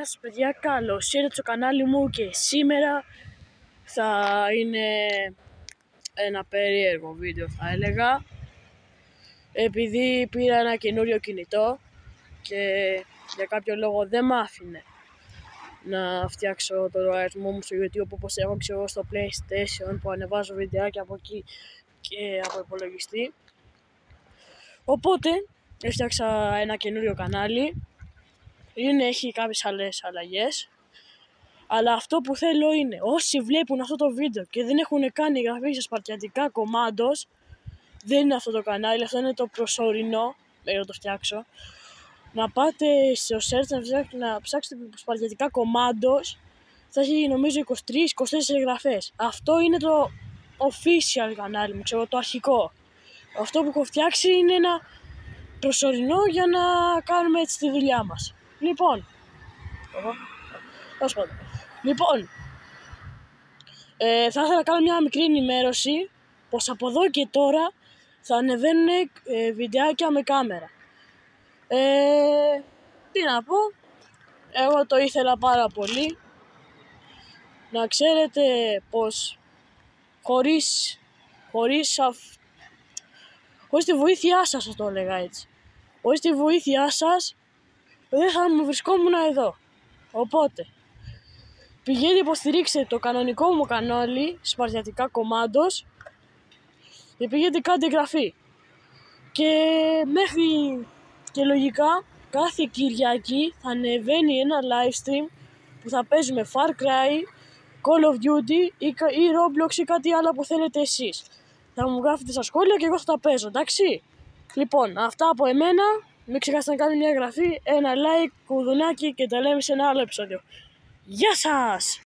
Γεια σας παιδιά, καλώς ήρθατε στο κανάλι μου και σήμερα θα είναι ένα περίεργο βίντεο θα έλεγα, επειδή πήρα ένα καινούριο κινητό και για κάποιο λόγο δεν μ' άφηνε να φτιάξω το λογαριασμό μου στο YouTube όπως έχω και εγώ στο PlayStation που ανεβάζω βιντεάκια από εκεί και από υπολογιστή. Οπότε έφτιαξα ένα καινούριο κανάλι. Έχει κάποιες άλλες αλλαγές, αλλά αυτό που θέλω είναι όσοι βλέπουν αυτό το βίντεο και δεν έχουν κάνει εγγραφή σε Σπαρτιατικά Commandos, δεν είναι αυτό το κανάλι, αυτό είναι το προσωρινό μέχρι να το φτιάξω. Να πάτε στο search να ψάξετε Σπαρτιατικά Commandos, θα έχει νομίζω 23-24 εγγραφές. Αυτό είναι το official κανάλι μου, ξέρω, το αρχικό. Αυτό που έχω φτιάξει είναι ένα προσωρινό για να κάνουμε έτσι τη δουλειά μας. Λοιπόν, θα ήθελα να κάνω μια μικρή ενημέρωση πως από εδώ και τώρα θα ανεβαίνουν βιντεάκια με κάμερα. Τι να πω, εγώ το ήθελα πάρα πολύ. Να ξέρετε πως χωρίς τη βοήθειά σας, θα το έλεγα έτσι. Χωρίς τη βοήθειά σας δεν θα μου βρισκόμουν εδώ. Οπότε πηγαίνετε υποστηρίξτε το κανονικό μου κανάλι Σπαρτιατικά Commandos και πηγαίνετε κάντε εγγραφή. Και μέχρι και λογικά κάθε Κυριακή θα ανεβαίνει ένα live stream που θα παίζουμε Far Cry, Call of Duty ή Roblox ή κάτι άλλο που θέλετε εσείς. Θα μου γράφετε στα σχόλια και εγώ θα τα παίζω, εντάξει. Λοιπόν, αυτά από εμένα. Μην ξεχάσετε να κάνετε μια εγγραφή, ένα like, κουδουνάκι και τα λέμε σε ένα άλλο επεισόδιο. Γεια σας!